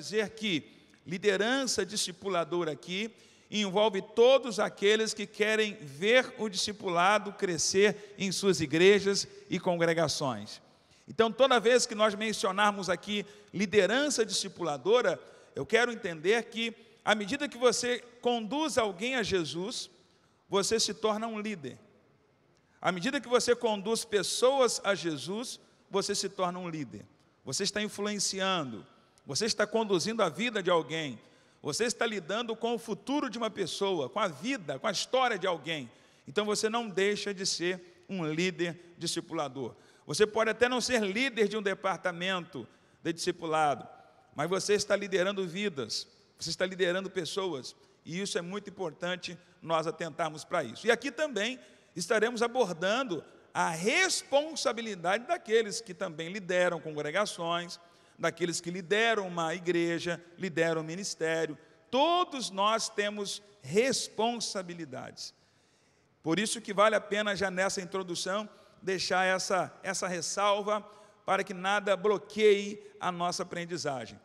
dizer que liderança discipuladora aqui envolve todos aqueles que querem ver o discipulado crescer em suas igrejas e congregações. Então, toda vez que nós mencionarmos aqui liderança discipuladora, eu quero entender que, à medida que você conduz alguém a Jesus, você se torna um líder. À medida que você conduz pessoas a Jesus, você se torna um líder. Você está influenciando, você está conduzindo a vida de alguém, você está lidando com o futuro de uma pessoa, com a vida, com a história de alguém. Então você não deixa de ser um líder discipulador. Você pode até não ser líder de um departamento de discipulado, mas você está liderando vidas, você está liderando pessoas, e isso é muito importante nós atentarmos para isso. E aqui também estaremos abordando a responsabilidade daqueles que também lideram congregações, daqueles que lideram uma igreja, lideram um ministério. Todos nós temos responsabilidades. Por isso que vale a pena já nessa introdução deixar essa ressalva para que nada bloqueie a nossa aprendizagem.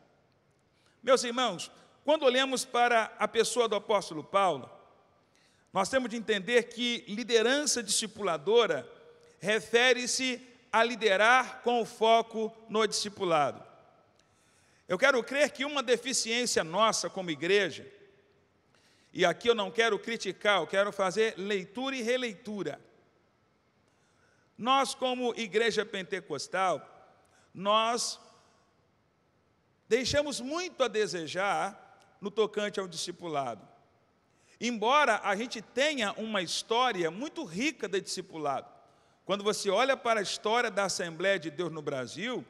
Meus irmãos, quando olhamos para a pessoa do apóstolo Paulo, nós temos de entender que liderança discipuladora refere-se a liderar com o foco no discipulado. Eu quero crer que uma deficiência nossa como igreja, e aqui eu não quero criticar, eu quero fazer leitura e releitura. Nós, como igreja pentecostal, nós deixamos muito a desejar no tocante ao discipulado. Embora a gente tenha uma história muito rica de discipulado. Quando você olha para a história da Assembleia de Deus no Brasil,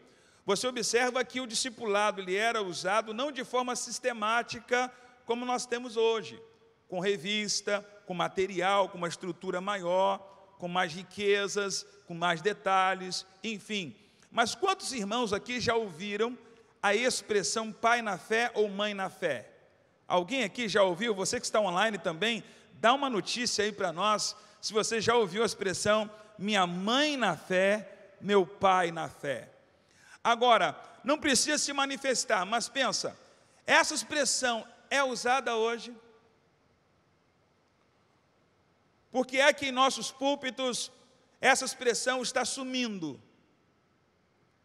você observa que o discipulado ele era usado não de forma sistemática como nós temos hoje, com revista, com material, com uma estrutura maior, com mais riquezas, com mais detalhes, enfim. Mas quantos irmãos aqui já ouviram a expressão pai na fé ou mãe na fé? Alguém aqui já ouviu? Você que está online também, dá uma notícia aí para nós, se você já ouviu a expressão minha mãe na fé, meu pai na fé. Agora, não precisa se manifestar, mas pensa, essa expressão é usada hoje? Por que é que em nossos púlpitos essa expressão está sumindo?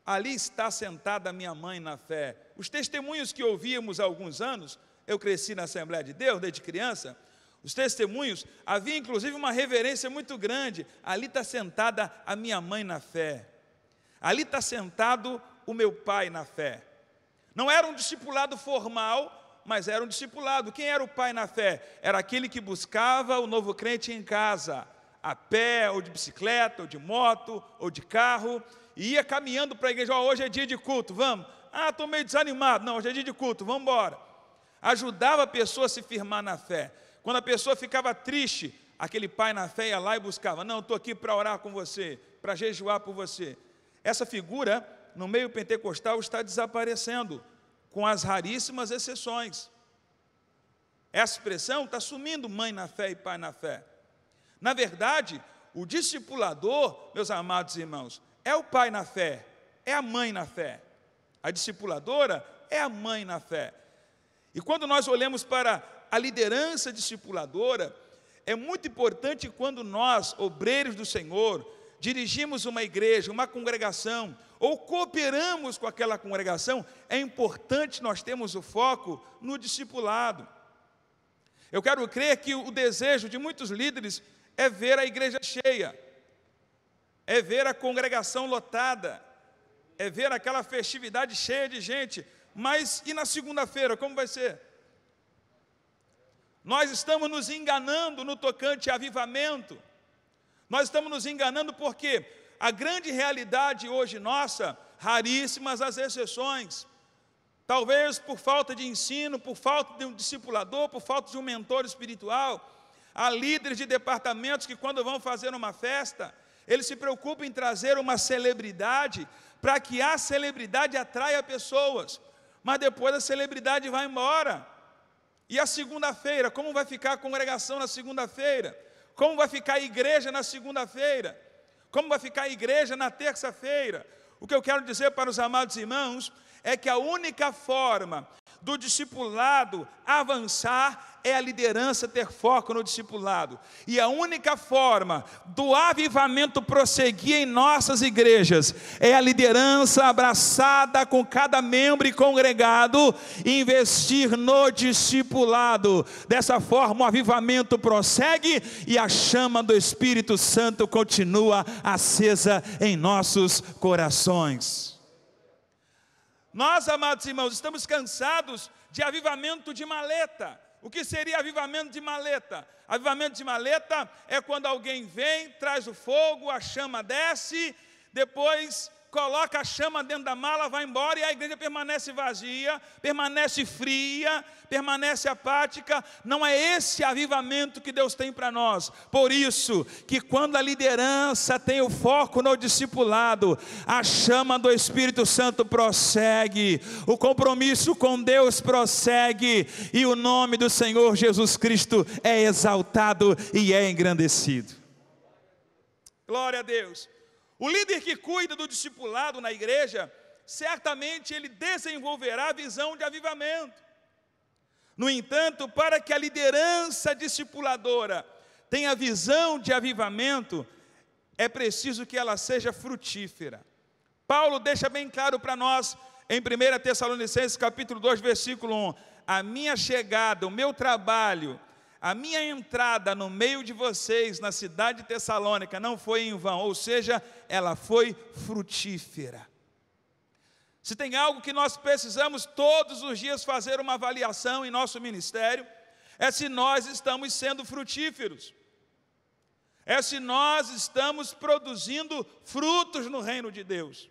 Ali está sentada a minha mãe na fé. Os testemunhos que ouvíamos há alguns anos, eu cresci na Assembleia de Deus desde criança, os testemunhos, havia inclusive uma reverência muito grande. Ali está sentada a minha mãe na fé. Ali está sentado o meu pai na fé. Não era um discipulado formal, mas era um discipulado. Quem era o pai na fé? Era aquele que buscava o novo crente em casa, a pé, ou de bicicleta, ou de moto, ou de carro, e ia caminhando para a igreja. Hoje é dia de culto, vamos. Estou meio desanimado. Não, hoje é dia de culto, vamos embora. Ajudava a pessoa a se firmar na fé. Quando a pessoa ficava triste, aquele pai na fé ia lá e buscava. Não, estou aqui para orar com você, para jejuar por você. Essa figura, no meio pentecostal, está desaparecendo, com as raríssimas exceções. Essa expressão está sumindo, mãe na fé e pai na fé. Na verdade, o discipulador, meus amados irmãos, é o pai na fé, é a mãe na fé. A discipuladora é a mãe na fé. E quando nós olhamos para a liderança discipuladora, é muito importante quando nós, obreiros do Senhor, dirigimos uma igreja, uma congregação, ou cooperamos com aquela congregação, é importante nós termos o foco no discipulado. Eu quero crer que o desejo de muitos líderes é ver a igreja cheia, é ver a congregação lotada, é ver aquela festividade cheia de gente. Mas e na segunda-feira, como vai ser? Nós estamos nos enganando no tocante a avivamento. Nós estamos nos enganando porque a grande realidade hoje nossa, raríssimas as exceções, talvez por falta de ensino, por falta de um discipulador, por falta de um mentor espiritual, há líderes de departamentos que quando vão fazer uma festa, eles se preocupam em trazer uma celebridade, para que a celebridade atraia pessoas, mas depois a celebridade vai embora. E a segunda-feira, como vai ficar a congregação na segunda-feira? Como vai ficar a igreja na segunda-feira? Como vai ficar a igreja na terça-feira? O que eu quero dizer para os amados irmãos é que a única forma do discipulado avançar é a liderança ter foco no discipulado. E a única forma do avivamento prosseguir em nossas igrejas é a liderança abraçada com cada membro e congregado, investir no discipulado. Dessa forma o avivamento prossegue e a chama do Espírito Santo continua acesa em nossos corações. Nós, amados irmãos, estamos cansados de avivamento de maleta. O que seria avivamento de maleta? Avivamento de maleta é quando alguém vem, traz o fogo, a chama desce, depois coloca a chama dentro da mala, vai embora e a igreja permanece vazia, permanece fria, permanece apática. Não é esse avivamento que Deus tem para nós. Por isso que quando a liderança tem o foco no discipulado, a chama do Espírito Santo prossegue, o compromisso com Deus prossegue e o nome do Senhor Jesus Cristo é exaltado e é engrandecido. Glória a Deus. O líder que cuida do discipulado na igreja, certamente ele desenvolverá a visão de avivamento. No entanto, para que a liderança discipuladora tenha visão de avivamento, é preciso que ela seja frutífera. Paulo deixa bem claro para nós, em 1 Tessalonicenses capítulo 2, versículo 1, a minha chegada, o meu trabalho, a minha entrada no meio de vocês, na cidade de Tessalônica, não foi em vão, ou seja, ela foi frutífera. Se tem algo que nós precisamos todos os dias fazer uma avaliação em nosso ministério, é se nós estamos sendo frutíferos, é se nós estamos produzindo frutos no reino de Deus.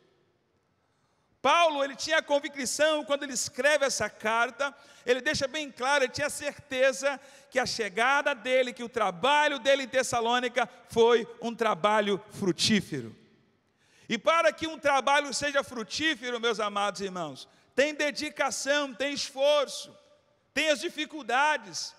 Paulo, ele tinha a convicção, quando ele escreve essa carta, ele deixa bem claro, ele tinha certeza que a chegada dele, que o trabalho dele em Tessalônica foi um trabalho frutífero. E para que um trabalho seja frutífero, meus amados irmãos, tem dedicação, tem esforço, tem as dificuldades,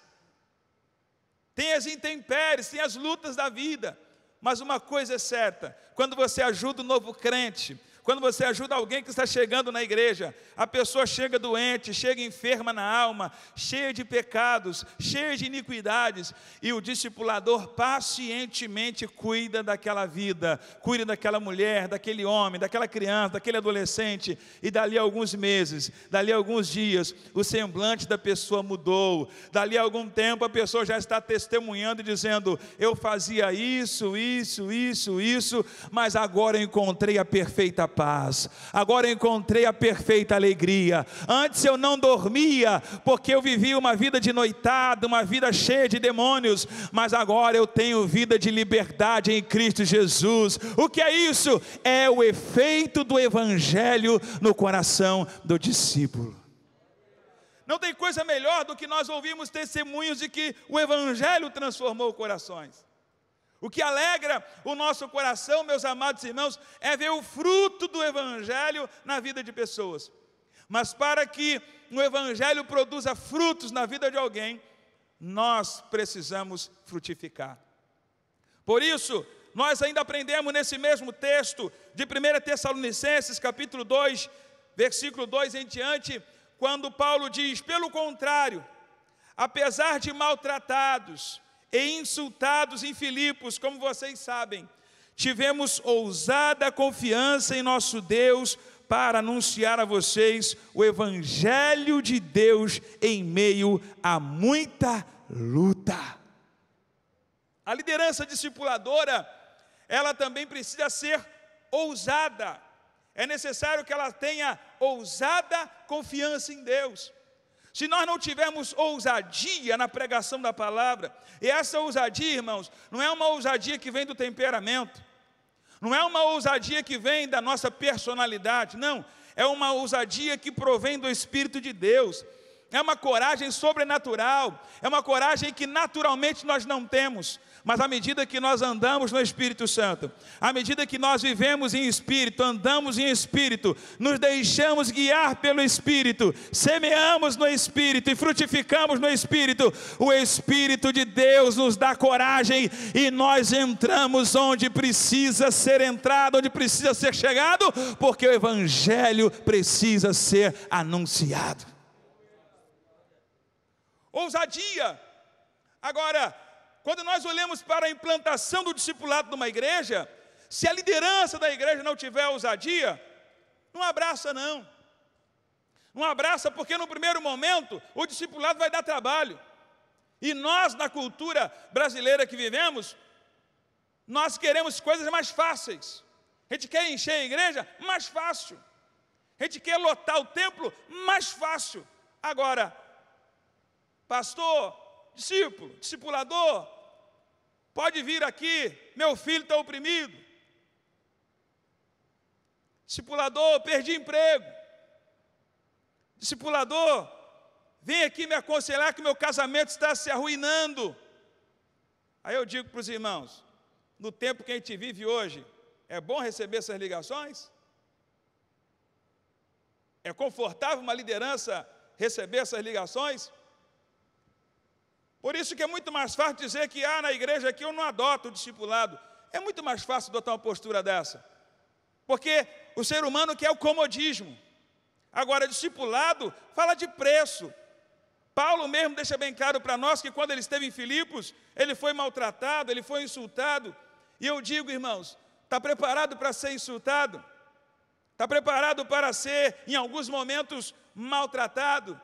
tem as intempéries, tem as lutas da vida. Mas uma coisa é certa, quando você ajuda um novo crente, quando você ajuda alguém que está chegando na igreja, a pessoa chega doente, chega enferma na alma, cheia de pecados, cheia de iniquidades, e o discipulador pacientemente cuida daquela vida, cuida daquela mulher, daquele homem, daquela criança, daquele adolescente, e dali a alguns meses, dali a alguns dias, o semblante da pessoa mudou, dali a algum tempo a pessoa já está testemunhando e dizendo, eu fazia isso, mas agora eu encontrei a perfeita paz, agora eu encontrei a perfeita alegria. Antes eu não dormia, porque eu vivia uma vida de noitada, uma vida cheia de demônios, mas agora eu tenho vida de liberdade em Cristo Jesus. O que é isso? É o efeito do evangelho no coração do discípulo. Não tem coisa melhor do que nós ouvirmos testemunhos de que o evangelho transformou corações. O que alegra o nosso coração, meus amados irmãos, é ver o fruto do evangelho na vida de pessoas. Mas para que o evangelho produza frutos na vida de alguém, nós precisamos frutificar. Por isso, nós ainda aprendemos nesse mesmo texto de 1 Tessalonicenses, capítulo 2, versículo 2 em diante, quando Paulo diz, pelo contrário, apesar de maltratados e insultados em Filipos, como vocês sabem, tivemos ousada confiança em nosso Deus para anunciar a vocês o evangelho de Deus em meio a muita luta. A liderança discipuladora, ela também precisa ser ousada. É necessário que ela tenha ousada confiança em Deus. Se nós não tivermos ousadia na pregação da palavra, e essa ousadia, irmãos, não é uma ousadia que vem do temperamento, não é uma ousadia que vem da nossa personalidade, não, é uma ousadia que provém do Espírito de Deus, é uma coragem sobrenatural, é uma coragem que naturalmente nós não temos, mas à medida que nós andamos no Espírito Santo, à medida que nós vivemos em Espírito, andamos em Espírito, nos deixamos guiar pelo Espírito, semeamos no Espírito e frutificamos no Espírito, o Espírito de Deus nos dá coragem e nós entramos onde precisa ser entrado, onde precisa ser chegado, porque o Evangelho precisa ser anunciado. ousadia. Agora, quando nós olhamos para a implantação do discipulado numa igreja, se a liderança da igreja não tiver ousadia, não abraça não. Não abraça porque no primeiro momento o discipulado vai dar trabalho. E nós, na cultura brasileira que vivemos, nós queremos coisas mais fáceis. A gente quer encher a igreja mais fácil. A gente quer lotar o templo mais fácil. Agora, pastor, discípulo, discipulador, pode vir aqui, meu filho está oprimido. Discipulador, perdi emprego. Discipulador, vem aqui me aconselhar que meu casamento está se arruinando. Aí eu digo para os irmãos, no tempo que a gente vive hoje, é bom receber essas ligações? É confortável uma liderança receber essas ligações? Por isso que é muito mais fácil dizer que na igreja aqui eu não adoto o discipulado. É muito mais fácil adotar uma postura dessa. Porque o ser humano quer o comodismo. Agora, discipulado fala de preço. Paulo mesmo deixa bem claro para nós que quando ele esteve em Filipos, ele foi maltratado, ele foi insultado. E eu digo, irmãos, está preparado para ser insultado? Está preparado para ser, em alguns momentos, maltratado?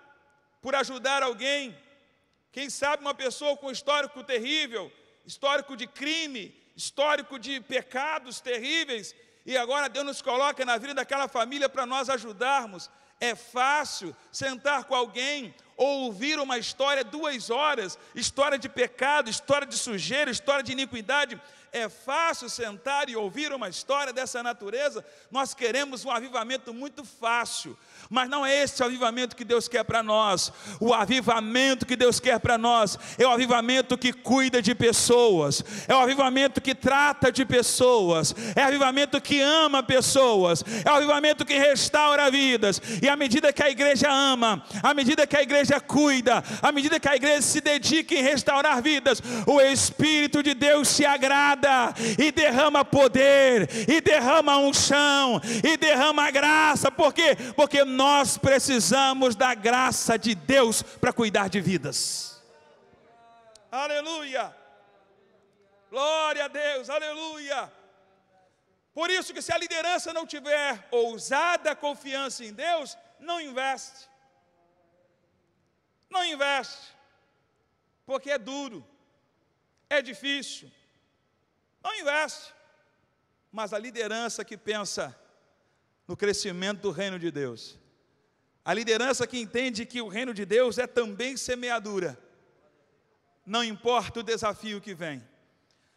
Por ajudar alguém? Quem sabe uma pessoa com histórico terrível, histórico de crime, histórico de pecados terríveis, e agora Deus nos coloca na vida daquela família para nós ajudarmos. É fácil sentar com alguém, ouvir uma história 2 horas, história de pecado, história de sujeira, história de iniquidade. É fácil sentar e ouvir uma história dessa natureza. Nós queremos um avivamento muito fácil, mas não é esse o avivamento que Deus quer para nós. O avivamento que Deus quer para nós é o avivamento que cuida de pessoas, é o avivamento que trata de pessoas, é o avivamento que ama pessoas, é o avivamento que restaura vidas. E à medida que a igreja ama, à medida que a igreja cuida, à medida que a igreja se dedica em restaurar vidas, o Espírito de Deus se agrada e derrama poder, e derrama unção, e derrama graça. Por quê? Porque nós precisamos da graça de Deus para cuidar de vidas. Aleluia! Glória a Deus, aleluia! Por isso que se a liderança não tiver ousada confiança em Deus, não investe. Não investe, porque é duro, é difícil. Não investe. Mas a liderança que pensa no crescimento do reino de Deus, a liderança que entende que o reino de Deus é também semeadura, não importa o desafio que vem,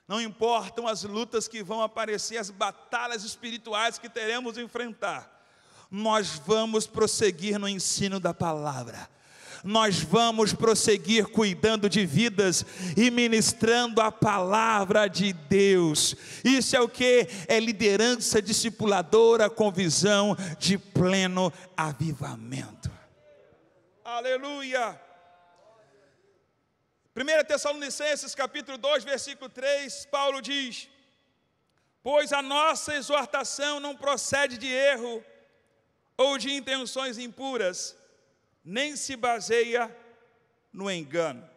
não importam as lutas que vão aparecer, as batalhas espirituais que teremos de enfrentar, nós vamos prosseguir no ensino da palavra. Nós vamos prosseguir cuidando de vidas e ministrando a palavra de Deus. Isso é o que? É liderança discipuladora com visão de pleno avivamento. Aleluia! 1 Tessalonicenses capítulo 2, versículo 3, Paulo diz: pois a nossa exortação não procede de erro ou de intenções impuras, nem se baseia no engano.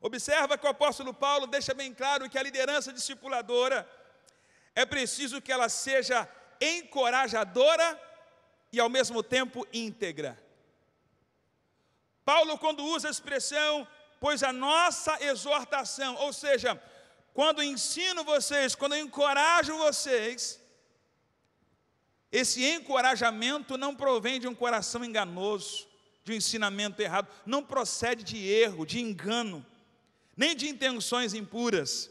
Observa que o apóstolo Paulo deixa bem claro que a liderança discipuladora é preciso que ela seja encorajadora e ao mesmo tempo íntegra. Paulo, quando usa a expressão, pois a nossa exortação, ou seja, quando ensino vocês, quando eu encorajo vocês, esse encorajamento não provém de um coração enganoso, de um ensinamento errado, não procede de erro, de engano, nem de intenções impuras.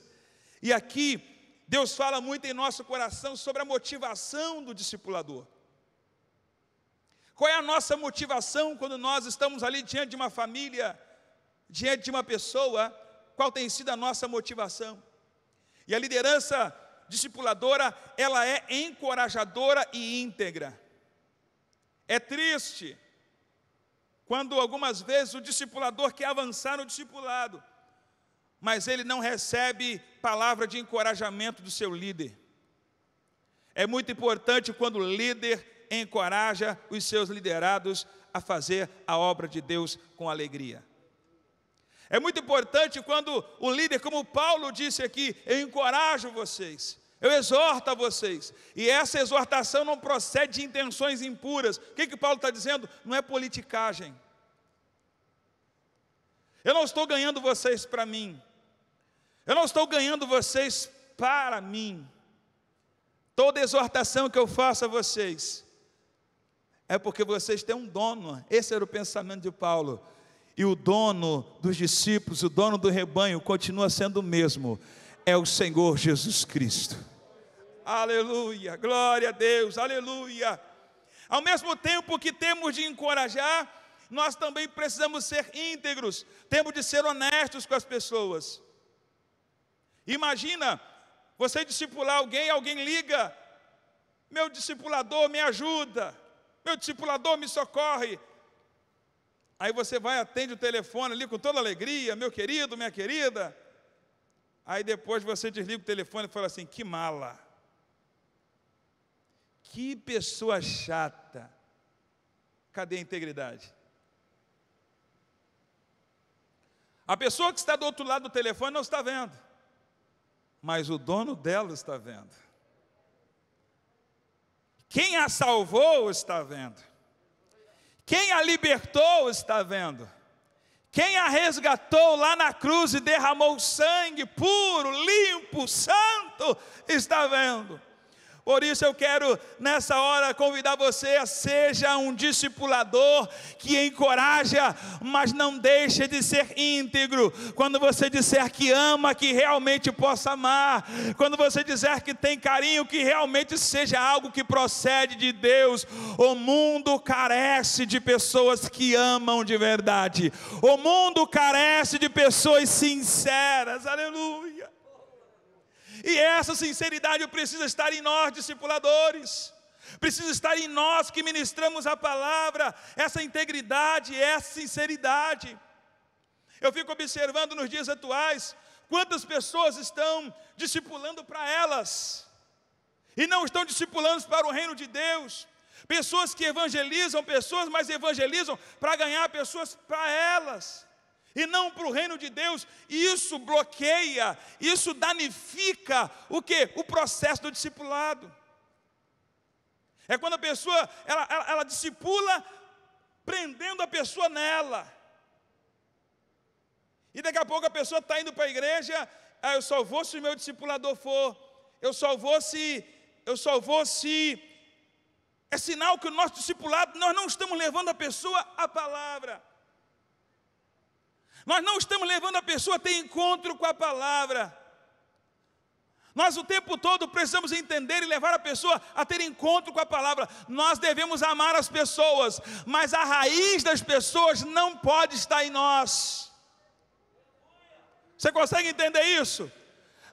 E aqui, Deus fala muito em nosso coração sobre a motivação do discipulador. Qual é a nossa motivação quando nós estamos ali diante de uma família, diante de uma pessoa? Qual tem sido a nossa motivação? E a liderança discipuladora, ela é encorajadora e íntegra. É triste quando algumas vezes o discipulador quer avançar no discipulado, mas ele não recebe palavra de encorajamento do seu líder. É muito importante quando o líder encoraja os seus liderados a fazer a obra de Deus com alegria. É muito importante quando o líder, como Paulo disse aqui, eu encorajo vocês, eu exorto a vocês, e essa exortação não procede de intenções impuras. O que Paulo está dizendo? Não é politicagem. Eu não estou ganhando vocês para mim, eu não estou ganhando vocês para mim. Toda exortação que eu faço a vocês é porque vocês têm um dono. Esse era o pensamento de Paulo. E o dono dos discípulos, o dono do rebanho, continua sendo o mesmo. É o Senhor Jesus Cristo. Aleluia, glória a Deus, aleluia. Ao mesmo tempo que temos de encorajar, nós também precisamos ser íntegros. Temos de ser honestos com as pessoas. Imagina você discipular alguém, alguém liga: meu discipulador me ajuda, meu discipulador me socorre. Aí você vai, atende o telefone ali com toda alegria: meu querido, minha querida. Aí depois você desliga o telefone e fala assim: que mala, que pessoa chata. Cadê a integridade? A pessoa que está do outro lado do telefone não está vendo, mas o dono dela está vendo. Quem a salvou está vendo. Quem a libertou está vendo. Quem a resgatou lá na cruz e derramou sangue puro, limpo, santo, está vendo. Por isso eu quero nessa hora convidar você a seja um discipulador que encoraja, mas não deixe de ser íntegro. Quando você disser que ama, que realmente possa amar. Quando você disser que tem carinho, que realmente seja algo que procede de Deus. O mundo carece de pessoas que amam de verdade. O mundo carece de pessoas sinceras. Aleluia. E essa sinceridade precisa estar em nós, discipuladores. Precisa estar em nós que ministramos a palavra. Essa integridade, essa sinceridade. Eu fico observando nos dias atuais quantas pessoas estão discipulando para elas e não estão discipulando para o reino de Deus. Pessoas que evangelizam pessoas, mas evangelizam para ganhar pessoas para elas e não para o reino de Deus. E isso bloqueia, isso danifica o quê? O processo do discipulado. É quando a pessoa, ela discipula prendendo a pessoa nela. E daqui a pouco a pessoa está indo para a igreja: eu só vou se o meu discipulador for, eu só vou se. É sinal que o nosso discipulado, nós não estamos levando a pessoa à palavra. Nós não estamos levando a pessoa a ter encontro com a palavra. Nós o tempo todo precisamos entender e levar a pessoa a ter encontro com a palavra. Nós devemos amar as pessoas, mas a raiz das pessoas não pode estar em nós. Você consegue entender isso?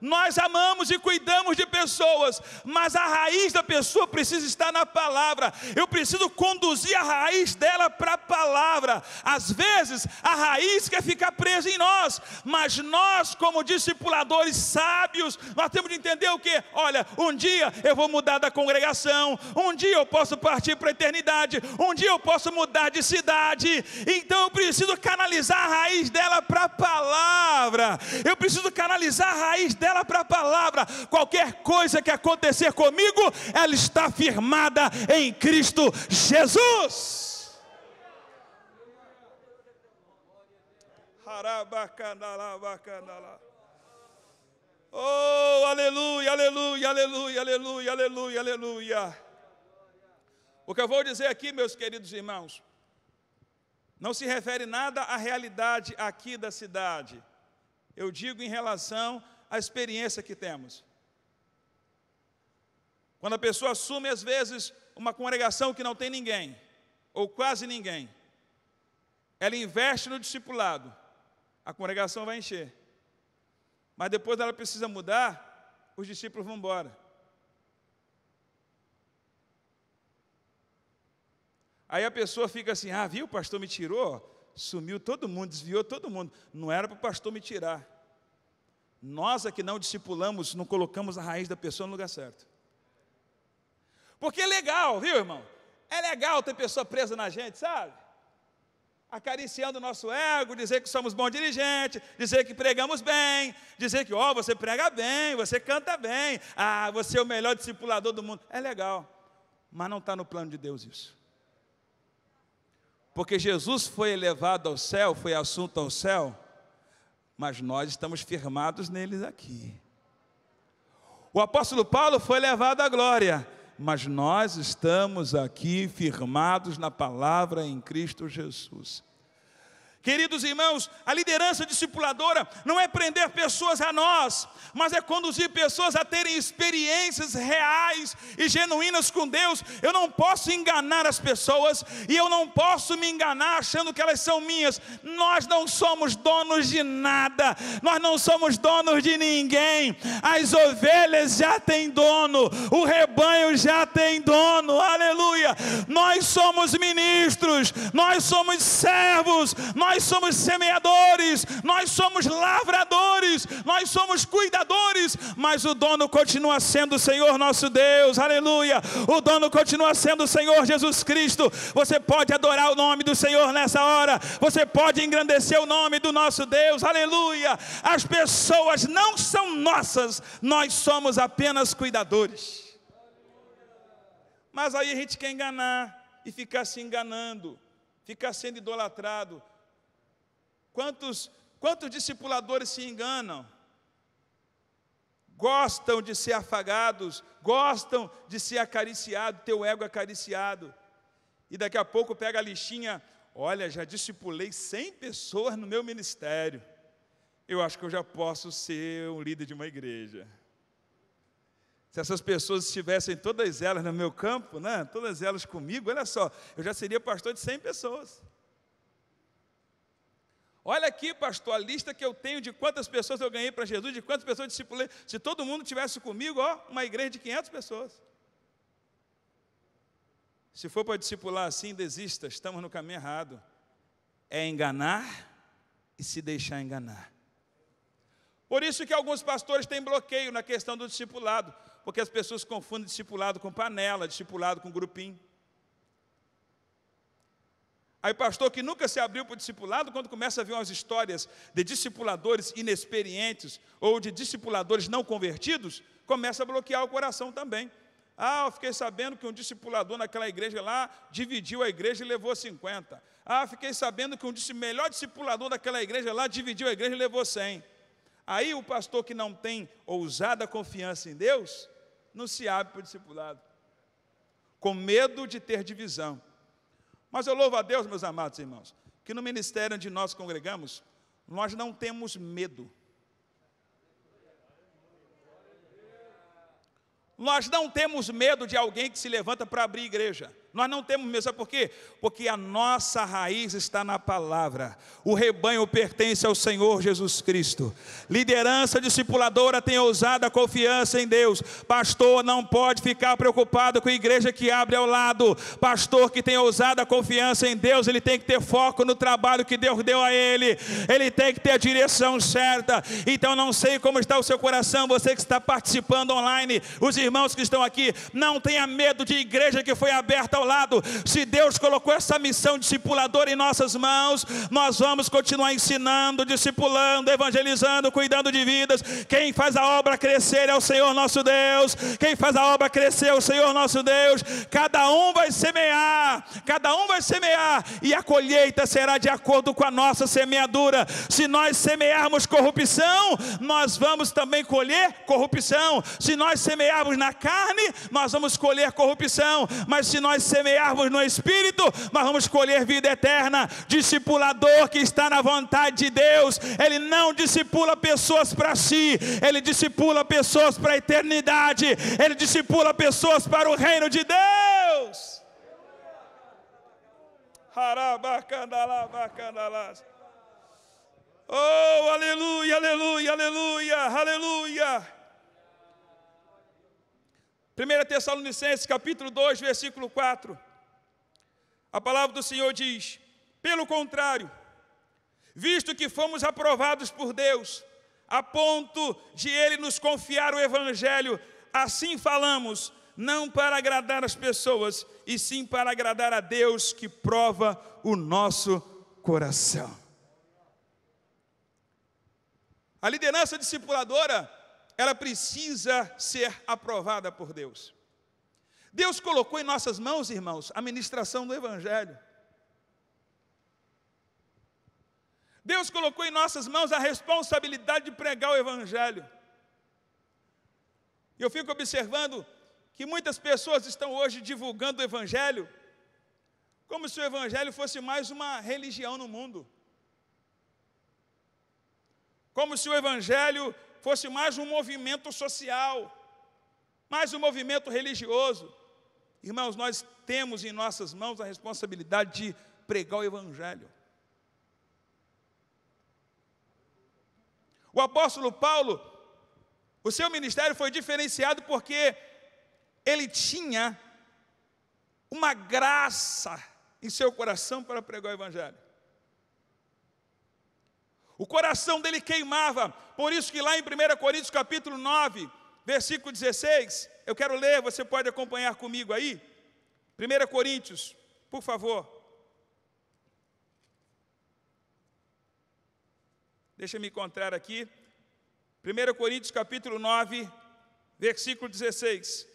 Nós amamos e cuidamos de pessoas, mas a raiz da pessoa precisa estar na palavra. Eu preciso conduzir a raiz dela para a palavra. Às vezes a raiz quer ficar presa em nós, mas nós, como discipuladores sábios, nós temos de entender o quê? Olha, um dia eu vou mudar da congregação, um dia eu posso partir para a eternidade, um dia eu posso mudar de cidade. Então eu preciso canalizar a raiz dela para a palavra. Eu preciso canalizar a raiz dela para a palavra. Qualquer coisa que acontecer comigo, ela está firmada em Cristo Jesus. Oh, aleluia, aleluia, aleluia, aleluia, aleluia, aleluia. O que eu vou dizer aqui, meus queridos irmãos, não se refere nada à realidade aqui da cidade. Eu digo em relação à experiência que temos. Quando a pessoa assume, às vezes, uma congregação que não tem ninguém, ou quase ninguém, ela investe no discipulado, a congregação vai encher. Mas depois ela precisa mudar, os discípulos vão embora. Aí a pessoa fica assim: viu, o pastor me tirou, sumiu todo mundo, desviou todo mundo. Não era para o pastor me tirar. Nós aqui não discipulamos, não colocamos a raiz da pessoa no lugar certo. Porque é legal, viu, irmão? É legal ter pessoa presa na gente, sabe? acariciando o nosso ego, dizer que somos bons dirigentes, dizer que pregamos bem, dizer que, você prega bem, você canta bem, você é o melhor discipulador do mundo. É legal, mas não está no plano de Deus isso. Porque Jesus foi elevado ao céu, foi assunto ao céu, mas nós estamos firmados neles aqui. O apóstolo Paulo foi levado à glória, mas nós estamos aqui firmados na palavra em Cristo Jesus. Queridos irmãos, a liderança discipuladora não é prender pessoas a nós, mas é conduzir pessoas a terem experiências reais e genuínas com Deus. Eu não posso enganar as pessoas e eu não posso me enganar achando que elas são minhas. Nós não somos donos de nada, nós não somos donos de ninguém. As ovelhas já têm dono, o rebanho já tem dono, aleluia. Nós somos ministros, nós somos servos, nós somos semeadores, nós somos lavradores, nós somos cuidadores, mas o dono continua sendo o Senhor nosso Deus, aleluia. O dono continua sendo o Senhor Jesus Cristo. Você pode adorar o nome do Senhor nessa hora, você pode engrandecer o nome do nosso Deus, aleluia. As pessoas não são nossas, nós somos apenas cuidadores. Mas aí a gente quer enganar e ficar se enganando, ficar sendo idolatrado. Quantos discipuladores se enganam? Gostam de ser afagados, gostam de ser acariciado, teu ego acariciado. E daqui a pouco pega a listinha, olha, já discipulei 100 pessoas no meu ministério. Eu acho que eu já posso ser um líder de uma igreja. Se essas pessoas estivessem todas elas no meu campo, né, todas elas comigo, olha só, eu já seria pastor de 100 pessoas. Olha aqui, pastor, a lista que eu tenho de quantas pessoas eu ganhei para Jesus, de quantas pessoas eu discipulei. Se todo mundo tivesse comigo, uma igreja de 500 pessoas. Se for para discipular assim, desista, estamos no caminho errado. É enganar e se deixar enganar. Por isso que alguns pastores têm bloqueio na questão do discipulado, porque as pessoas confundem discipulado com panela, discipulado com grupinho. Aí pastor que nunca se abriu para o discipulado, quando começa a ver umas histórias de discipuladores inexperientes ou de discipuladores não convertidos, começa a bloquear o coração também. Eu fiquei sabendo que um discipulador naquela igreja lá dividiu a igreja e levou 50. Fiquei sabendo que um melhor discipulador daquela igreja lá dividiu a igreja e levou 100. Aí o pastor que não tem ousada confiança em Deus, não se abre para o discipulado, com medo de ter divisão. Mas eu louvo a Deus, meus amados irmãos, que no ministério onde nós congregamos, nós não temos medo. Nós não temos medo de alguém que se levanta para abrir igreja. Nós não temos medo, sabe por quê? Porque a nossa raiz está na palavra. O rebanho pertence ao Senhor Jesus Cristo. Liderança discipuladora tem ousada confiança em Deus. Pastor não pode ficar preocupado com a igreja que abre ao lado. Pastor que tem ousada confiança em Deus, ele tem que ter foco no trabalho que Deus deu a ele. Ele tem que ter a direção certa. Então não sei como está o seu coração, você que está participando online, os irmãos que estão aqui, não tenha medo de igreja que foi aberta ao lado. Se Deus colocou essa missão discipuladora em nossas mãos, nós vamos continuar ensinando, discipulando, evangelizando, cuidando de vidas. Quem faz a obra crescer é o Senhor nosso Deus. Quem faz a obra crescer é o Senhor nosso Deus. Cada um vai semear, e a colheita será de acordo com a nossa semeadura. Se nós semearmos corrupção, nós vamos também colher corrupção. Se nós semearmos na carne, nós vamos colher corrupção. Mas se nós semearmos no Espírito, nós vamos colher vida eterna. Discipulador que está na vontade de Deus, ele não discipula pessoas para si, ele discipula pessoas para a eternidade, ele discipula pessoas para o reino de Deus. Oh, aleluia, aleluia, aleluia, aleluia. 1 Tessalonicenses capítulo 2, versículo 4, a palavra do Senhor diz: pelo contrário, visto que fomos aprovados por Deus, a ponto de Ele nos confiar o Evangelho, assim falamos, não para agradar as pessoas, e sim para agradar a Deus que prova o nosso coração. A liderança discipuladora, ela precisa ser aprovada por Deus. Deus colocou em nossas mãos, irmãos, a ministração do Evangelho. Deus colocou em nossas mãos a responsabilidade de pregar o Evangelho. Eu fico observando que muitas pessoas estão hoje divulgando o Evangelho como se o Evangelho fosse mais uma religião no mundo. Como se o Evangelho fosse mais um movimento social, mais um movimento religioso. Irmãos, nós temos em nossas mãos a responsabilidade de pregar o Evangelho. O apóstolo Paulo, o seu ministério foi diferenciado porque ele tinha uma graça em seu coração para pregar o Evangelho. O coração dele queimava, por isso que lá em 1 Coríntios capítulo 9, versículo 16, eu quero ler, você pode acompanhar comigo aí. 1 Coríntios, por favor. Deixa eu me encontrar aqui. 1 Coríntios capítulo 9, versículo 16.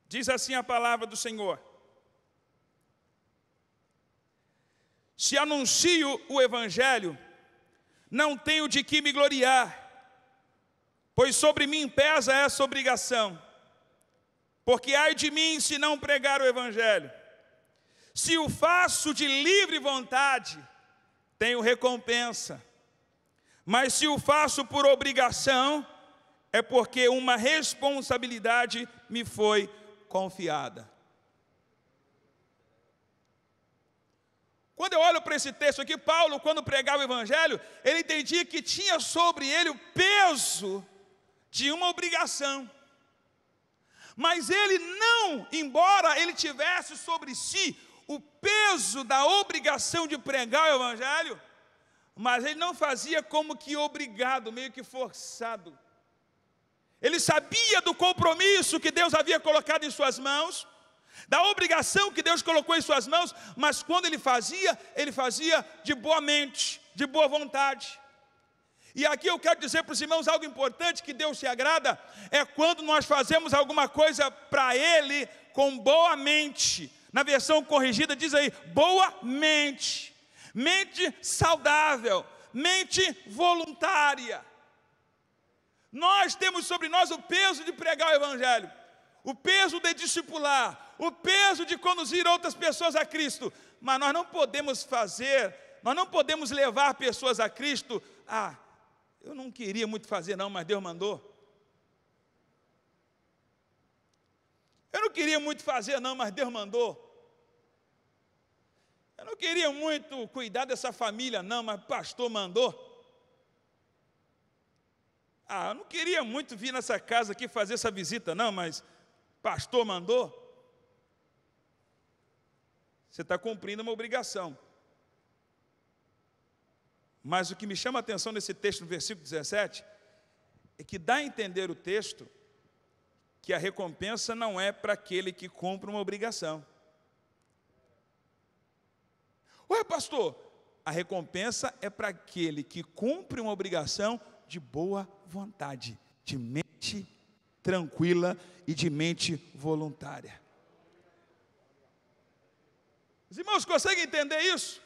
Diz assim a palavra do Senhor: se anuncio o Evangelho, não tenho de que me gloriar, pois sobre mim pesa essa obrigação. Porque ai de mim se não pregar o Evangelho. Se o faço de livre vontade, tenho recompensa. Mas se o faço por obrigação, é porque uma responsabilidade me foi confiada. Quando eu olho para esse texto aqui, Paulo, quando pregava o Evangelho, ele entendia que tinha sobre ele o peso de uma obrigação. Mas ele não, embora ele tivesse sobre si o peso da obrigação de pregar o Evangelho, mas ele não fazia como que obrigado, meio que forçado. Ele sabia do compromisso que Deus havia colocado em suas mãos, da obrigação que Deus colocou em suas mãos, mas quando ele fazia de boa mente, de boa vontade. E aqui eu quero dizer para os irmãos algo importante que Deus se agrada, é quando nós fazemos alguma coisa para Ele com boa mente. Na versão corrigida diz aí, boa mente, mente saudável, mente voluntária. Nós temos sobre nós o peso de pregar o Evangelho, o peso de discipular, o peso de conduzir outras pessoas a Cristo, mas nós não podemos levar pessoas a Cristo, eu não queria muito fazer não, mas Deus mandou. Eu não queria muito fazer não, mas Deus mandou. Eu não queria muito cuidar dessa família não, mas o pastor mandou. Eu não queria muito vir nessa casa aqui fazer essa visita não, mas pastor mandou. Você está cumprindo uma obrigação. Mas o que me chama a atenção nesse texto, no versículo 17, é que dá a entender o texto que a recompensa não é para aquele que cumpre uma obrigação. Ué, pastor, a recompensa é para aquele que cumpre uma obrigação de boa vontade, de mente tranquila e de mente voluntária. Os irmãos conseguem entender isso?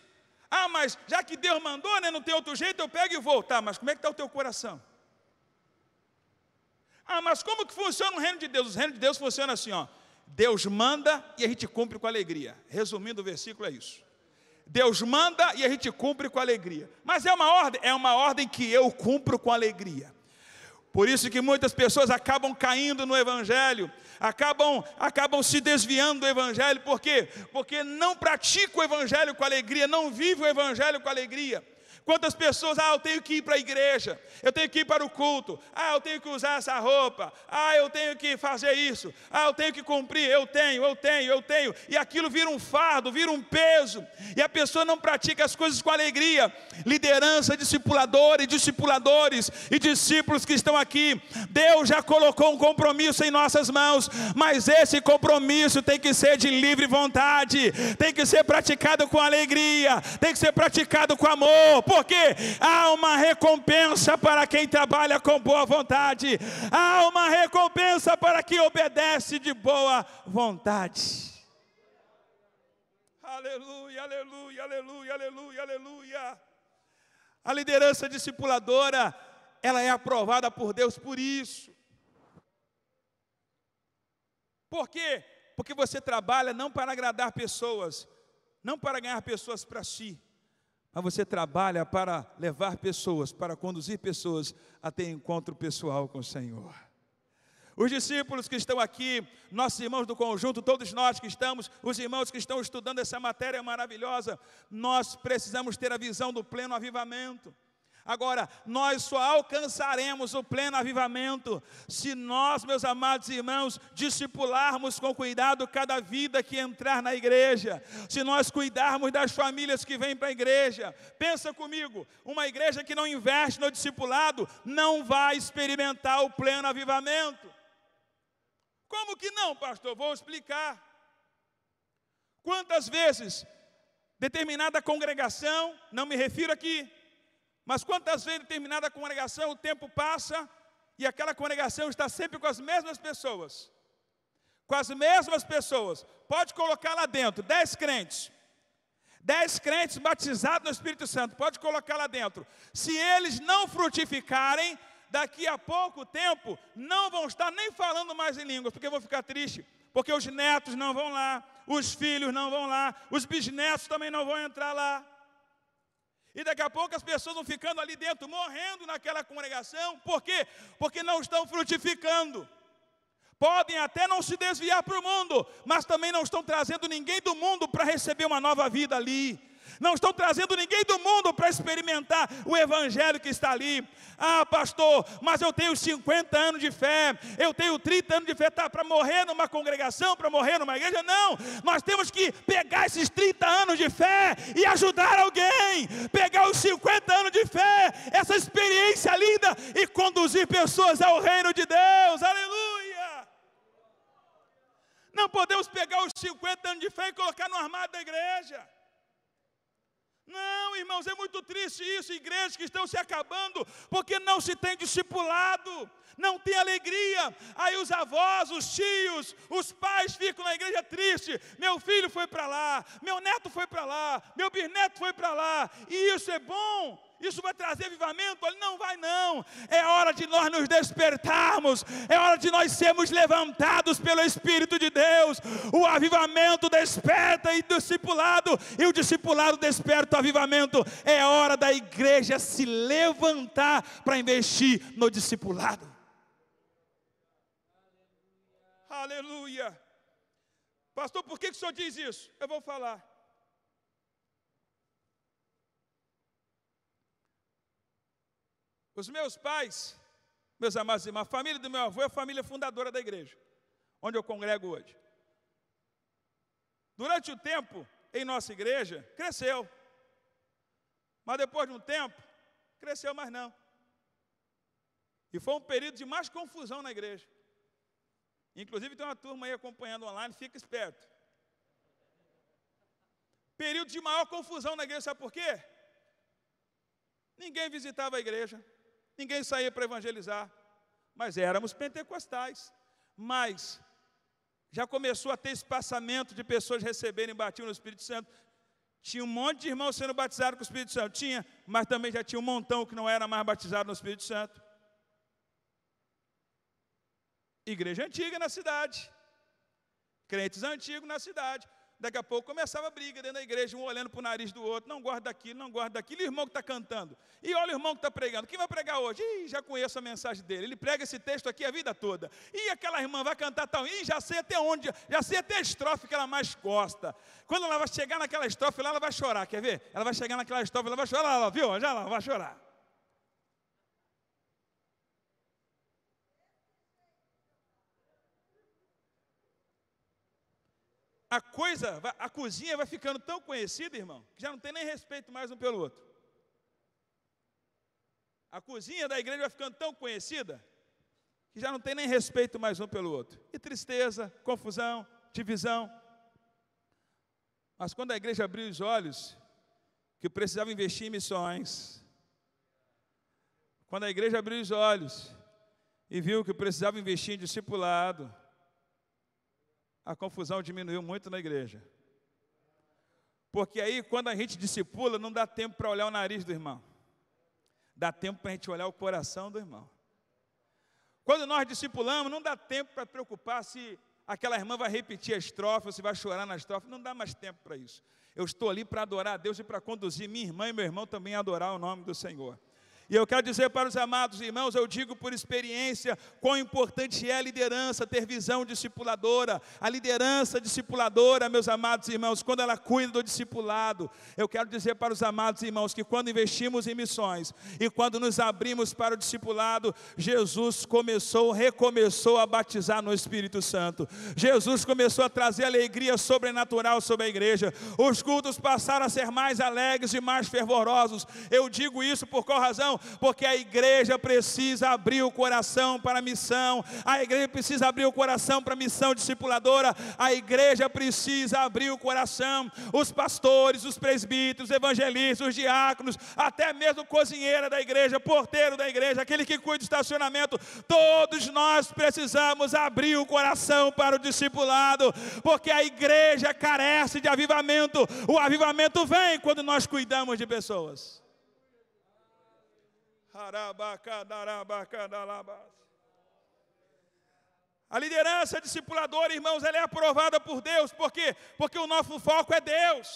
Mas já que Deus mandou, né, não tem outro jeito, eu pego e vou. Mas como é que está o teu coração? Mas como que funciona o reino de Deus? O reino de Deus funciona assim, Deus manda e a gente cumpre com alegria. Resumindo o versículo é isso. Deus manda e a gente cumpre com alegria. Mas é uma ordem que eu cumpro com alegria. Por isso que muitas pessoas acabam caindo no Evangelho, acabam se desviando do Evangelho. Por quê? Porque não praticam o Evangelho com alegria, não vivem o Evangelho com alegria. Quantas pessoas, eu tenho que ir para a igreja, eu tenho que ir para o culto, eu tenho que usar essa roupa, eu tenho que fazer isso, eu tenho que cumprir, eu tenho, e aquilo vira um fardo, vira um peso, e a pessoa não pratica as coisas com alegria. Liderança, discipuladores e discípulos que estão aqui, Deus já colocou um compromisso em nossas mãos, mas esse compromisso tem que ser de livre vontade, tem que ser praticado com alegria, tem que ser praticado com amor, porque há uma recompensa para quem trabalha com boa vontade, há uma recompensa para quem obedece de boa vontade. Aleluia, aleluia, aleluia, aleluia, aleluia. A liderança discipuladora, ela é aprovada por Deus por isso. Por quê? Porque você trabalha não para agradar pessoas, não para ganhar pessoas para si, mas você trabalha para levar pessoas, para conduzir pessoas a ter encontro pessoal com o Senhor. Os discípulos que estão aqui, nossos irmãos do conjunto, todos nós que estamos, os irmãos que estão estudando essa matéria maravilhosa, nós precisamos ter a visão do pleno avivamento. Agora, nós só alcançaremos o pleno avivamento se nós, meus amados irmãos, discipularmos com cuidado cada vida que entrar na igreja, se nós cuidarmos das famílias que vêm para a igreja. Pensa comigo, uma igreja que não investe no discipulado não vai experimentar o pleno avivamento. Como que não, pastor? Vou explicar. Quantas vezes determinada congregação, não me refiro aqui, mas quantas vezes determinada congregação, o tempo passa e aquela congregação está sempre com as mesmas pessoas. Com as mesmas pessoas. Pode colocar lá dentro 10 crentes. 10 crentes batizados no Espírito Santo. Pode colocar lá dentro. Se eles não frutificarem, daqui a pouco tempo, não vão estar nem falando mais em línguas, porque vão ficar tristes. Porque os netos não vão lá, os filhos não vão lá, os bisnetos também não vão entrar lá. E daqui a pouco as pessoas vão ficando ali dentro, morrendo naquela congregação. Por quê? Porque não estão frutificando. Podem até não se desviar para o mundo, mas também não estão trazendo ninguém do mundo para receber uma nova vida ali. Não estão trazendo ninguém do mundo para experimentar o evangelho que está ali. Pastor, mas eu tenho 50 anos de fé, eu tenho 30 anos de fé, para morrer numa congregação, para morrer numa igreja? Não, nós temos que pegar esses 30 anos de fé e ajudar alguém, pegar os 50 anos de fé, essa experiência linda, e conduzir pessoas ao reino de Deus. Aleluia! Não podemos pegar os 50 anos de fé e colocar no armário da igreja. Não, irmãos, é muito triste isso, igrejas que estão se acabando, porque não se tem discipulado, não tem alegria. Aí os avós, os tios, os pais ficam na igreja tristes. Meu filho foi para lá, meu neto foi para lá, meu bisneto foi para lá. E isso é bom? Isso vai trazer avivamento? Ele não vai não. É hora de nós nos despertarmos, é hora de nós sermos levantados pelo Espírito de Deus. O avivamento desperta e discipulado, e o discipulado desperta o avivamento. É hora da igreja se levantar para investir no discipulado. Aleluia. Pastor, por que o senhor diz isso? Eu vou falar. Os meus pais, meus amados irmãos, a família do meu avô é a família fundadora da igreja, onde eu congrego hoje. Durante o tempo, em nossa igreja, cresceu. Mas depois de um tempo, cresceu mais não. E foi um período de mais confusão na igreja. Inclusive tem uma turma aí acompanhando online, fica esperto. Período de maior confusão na igreja, sabe por quê? Ninguém visitava a igreja. Ninguém saía para evangelizar, mas éramos pentecostais. Mas já começou a ter espaçamento de pessoas receberem batismo no Espírito Santo. Tinha um monte de irmãos sendo batizados com o Espírito Santo, tinha, mas também já tinha um montão que não era mais batizado no Espírito Santo. Igreja antiga na cidade, crentes antigos na cidade, Daqui a pouco começava a briga dentro da igreja, um olhando para o nariz do outro, não gosta daquilo, não gosta daquilo, e o irmão que está cantando, e olha o irmão que está pregando, quem vai pregar hoje? Ih, já conheço a mensagem dele, ele prega esse texto aqui a vida toda, e aquela irmã vai cantar tal, ih, já sei até onde, já sei até a estrofe que ela mais gosta, quando ela vai chegar naquela estrofe lá, ela vai chorar, quer ver? Ela vai chegar naquela estrofe, ela vai chorar, ela, viu? Já ela vai chorar. A cozinha vai ficando tão conhecida, irmão, que já não tem nem respeito mais um pelo outro. A cozinha da igreja vai ficando tão conhecida, que já não tem nem respeito mais um pelo outro. E tristeza, confusão, divisão. Mas quando a igreja abriu os olhos, que precisava investir em missões, quando a igreja abriu os olhos e viu que precisava investir em discipulado, a confusão diminuiu muito na igreja. Porque aí, quando a gente discipula, não dá tempo para olhar o nariz do irmão. Dá tempo para a gente olhar o coração do irmão. Quando nós discipulamos, não dá tempo para preocupar se aquela irmã vai repetir a estrofe, ou se vai chorar na estrofe. Não dá mais tempo para isso. Eu estou ali para adorar a Deus e para conduzir minha irmã e meu irmão também a adorar o nome do Senhor. E eu quero dizer para os amados irmãos, eu digo por experiência, quão importante é a liderança, ter visão discipuladora. A liderança discipuladora, meus amados irmãos, quando ela cuida do discipulado, eu quero dizer para os amados irmãos que quando investimos em missões e quando nos abrimos para o discipulado, Jesus recomeçou a batizar no Espírito Santo. Jesus começou a trazer alegria sobrenatural sobre a igreja. Os cultos passaram a ser mais alegres e mais fervorosos. Eu digo isso por qual razão? Porque a igreja precisa abrir o coração para a missão, a igreja precisa abrir o coração para a missão discipuladora, a igreja precisa abrir o coração, os pastores, os presbíteros, os evangelistas, os diáconos, até mesmo cozinheira da igreja, porteiro da igreja, aquele que cuida do estacionamento, todos nós precisamos abrir o coração para o discipulado, porque a igreja carece de avivamento. O avivamento vem quando nós cuidamos de pessoas. A liderança discipuladora, irmãos, ela é aprovada por Deus. Por quê? Porque o nosso foco é Deus.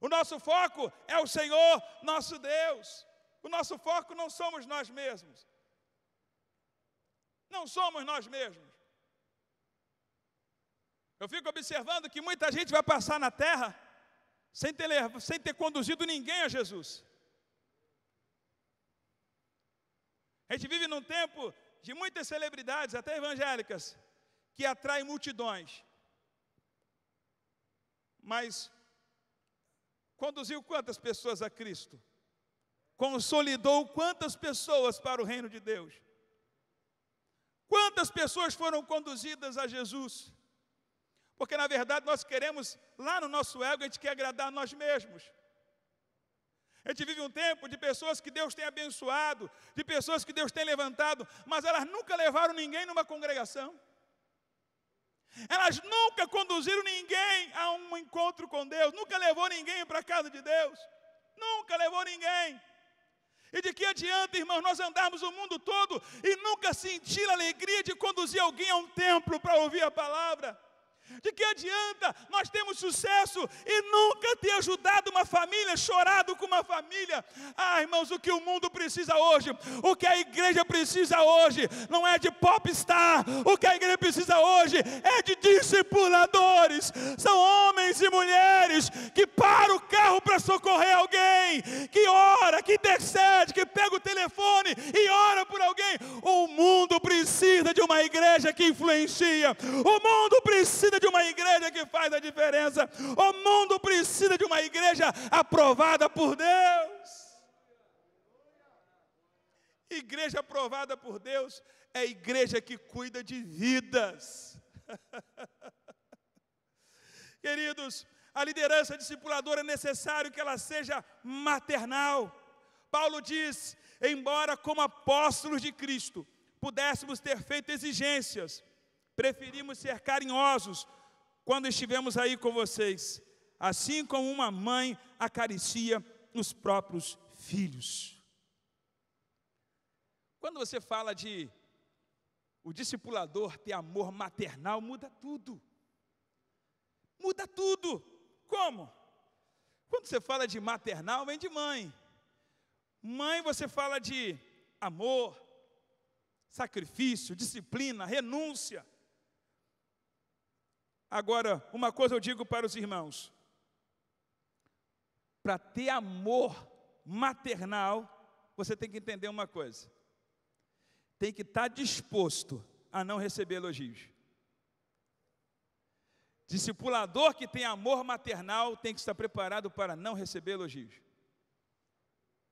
O nosso foco é o Senhor, nosso Deus. O nosso foco não somos nós mesmos. Não somos nós mesmos. Eu fico observando que muita gente vai passar na terra sem ter conduzido ninguém a Jesus. A gente vive num tempo de muitas celebridades, até evangélicas, que atraem multidões. Mas conduziu quantas pessoas a Cristo? Consolidou quantas pessoas para o reino de Deus? Quantas pessoas foram conduzidas a Jesus? Porque na verdade nós queremos, lá no nosso ego, a gente quer agradar a nós mesmos. A gente vive um tempo de pessoas que Deus tem abençoado, de pessoas que Deus tem levantado, mas elas nunca levaram ninguém numa congregação. Elas nunca conduziram ninguém a um encontro com Deus, nunca levou ninguém para a casa de Deus, nunca levou ninguém. E de que adianta, irmãos, nós andarmos o mundo todo e nunca sentir a alegria de conduzir alguém a um templo para ouvir a palavra? De que adianta nós termos sucesso e nunca ter ajudado uma família, chorado com uma família? Ah, irmãos, o que o mundo precisa hoje, o que a igreja precisa hoje, não é de popstar, o que a igreja precisa hoje é de discipuladores. São homens e mulheres que param o carro para socorrer alguém, que ora, que intercede, que pega o telefone e ora por alguém. O mundo precisa de uma igreja que influencia, o mundo precisa de uma igreja que faz a diferença. O mundo precisa de uma igreja aprovada por Deus. Igreja aprovada por Deus é igreja que cuida de vidas. Queridos, a liderança discipuladora é necessário que ela seja maternal. Paulo diz, embora como apóstolos de Cristo pudéssemos ter feito exigências, preferimos ser carinhosos quando estivemos aí com vocês, assim como uma mãe acaricia os próprios filhos. Quando você fala de o discipulador ter amor maternal, muda tudo. Muda tudo. Como? Quando você fala de maternal, vem de mãe. Mãe, você fala de amor, sacrifício, disciplina, renúncia. Agora, uma coisa eu digo para os irmãos: para ter amor maternal, você tem que entender uma coisa: tem que estar disposto a não receber elogios. Discipulador que tem amor maternal tem que estar preparado para não receber elogios.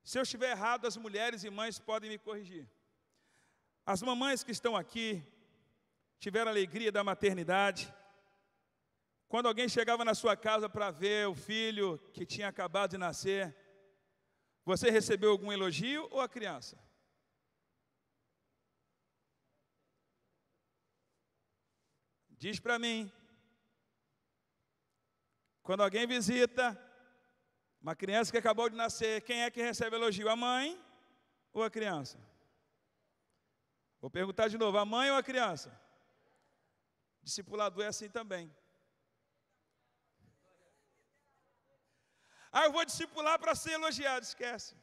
Se eu estiver errado, as mulheres e mães podem me corrigir. As mamães que estão aqui tiveram a alegria da maternidade. Quando alguém chegava na sua casa para ver o filho que tinha acabado de nascer, você recebeu algum elogio ou a criança? Diz para mim. Quando alguém visita uma criança que acabou de nascer, quem é que recebe elogio? A mãe ou a criança? Vou perguntar de novo, a mãe ou a criança? Discipulador é assim também. Eu vou discipular para ser elogiado, esquece.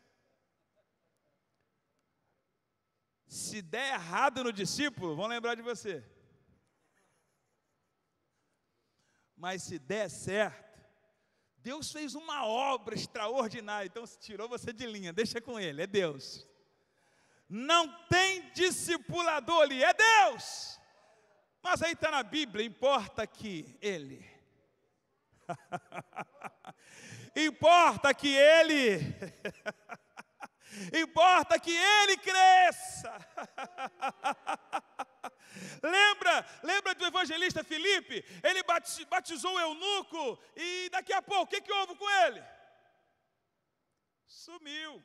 Se der errado no discípulo, vão lembrar de você. Mas se der certo, Deus fez uma obra extraordinária, então tirou você de linha, deixa com Ele, é Deus. Não tem discipulador ali, é Deus. Mas aí está na Bíblia, importa que Ele... importa que Ele cresça. Lembra do evangelista Filipe? Ele batizou o eunuco e daqui a pouco, o que houve com ele? Sumiu.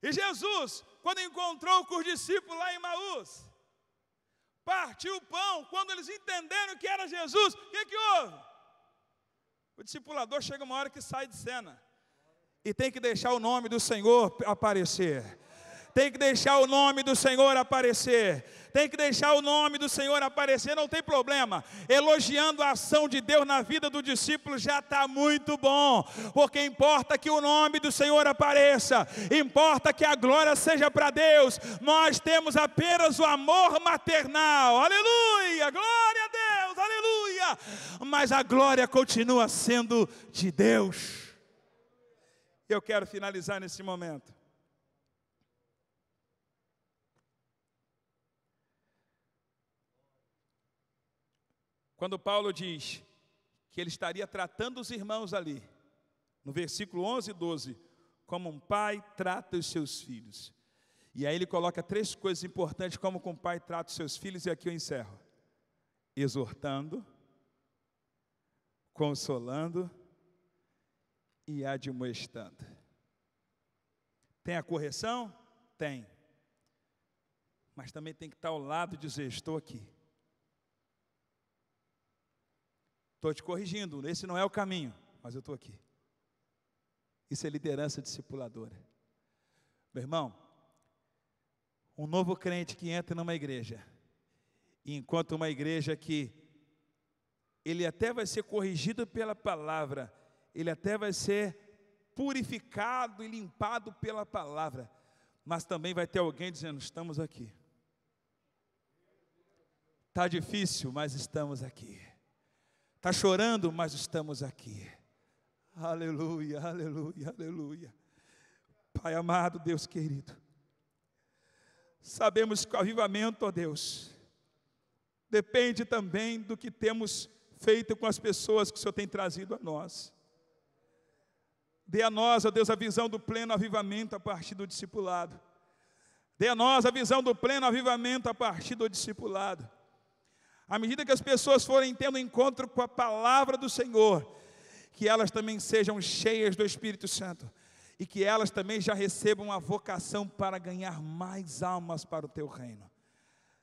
E Jesus, quando encontrou com os discípulos lá em Maús, partiu o pão. Quando eles entenderam que era Jesus, o que houve? O discipulador chega uma hora que sai de cena e tem que deixar o nome do Senhor aparecer. Tem que deixar o nome do Senhor aparecer. Tem que deixar o nome do Senhor aparecer, não tem problema. Elogiando a ação de Deus na vida do discípulo já está muito bom. Porque importa que o nome do Senhor apareça. Importa que a glória seja para Deus. Nós temos apenas o amor maternal. Aleluia, glória a Deus, aleluia. Mas a glória continua sendo de Deus. Eu quero finalizar nesse momento. Quando Paulo diz que ele estaria tratando os irmãos ali, no versículo 11 e 12, como um pai trata os seus filhos. E aí ele coloca 3 coisas importantes, como um pai trata os seus filhos, e aqui eu encerro. Exortando, consolando e admoestando. Tem a correção? Tem. Mas também tem que estar ao lado e dizer, estou aqui. Estou te corrigindo, esse não é o caminho, mas eu estou aqui. Isso é liderança discipuladora. Meu irmão, um novo crente que entra numa igreja, e enquanto uma igreja que ele até vai ser corrigido pela palavra, ele até vai ser purificado e limpado pela palavra, mas também vai ter alguém dizendo, estamos aqui. Está difícil, mas estamos aqui. Está chorando, mas estamos aqui. Aleluia, aleluia, aleluia. Pai amado, Deus querido, sabemos que o avivamento, ó Deus, depende também do que temos feito com as pessoas que o Senhor tem trazido a nós. Dê a nós, ó Deus, a visão do pleno avivamento a partir do discipulado. Dê a nós a visão do pleno avivamento a partir do discipulado. À medida que as pessoas forem tendo encontro com a palavra do Senhor, que elas também sejam cheias do Espírito Santo, e que elas também já recebam a vocação para ganhar mais almas para o teu reino.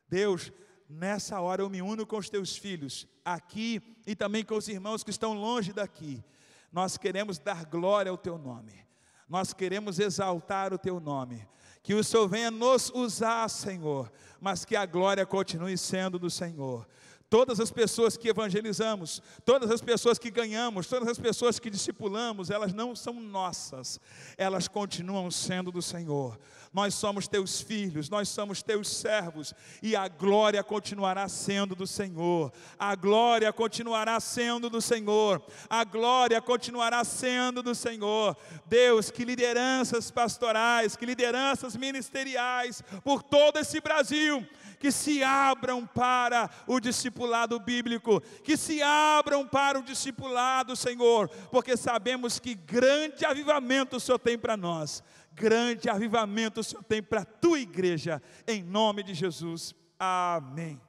Deus, nessa hora eu me uno com os teus filhos, aqui e também com os irmãos que estão longe daqui. Nós queremos dar glória ao teu nome, nós queremos exaltar o teu nome. Que o Senhor venha nos usar, Senhor, mas que a glória continue sendo do Senhor. Todas as pessoas que evangelizamos, todas as pessoas que ganhamos, todas as pessoas que discipulamos, elas não são nossas, elas continuam sendo do Senhor. Nós somos teus filhos, nós somos teus servos, e a glória continuará sendo do Senhor, a glória continuará sendo do Senhor, a glória continuará sendo do Senhor. Deus, que lideranças pastorais, que lideranças ministeriais por todo esse Brasil, que se abram para o discipulado bíblico, que se abram para o discipulado, Senhor, porque sabemos que grande avivamento o Senhor tem para nós, grande avivamento o Senhor tem para a tua igreja, em nome de Jesus, amém.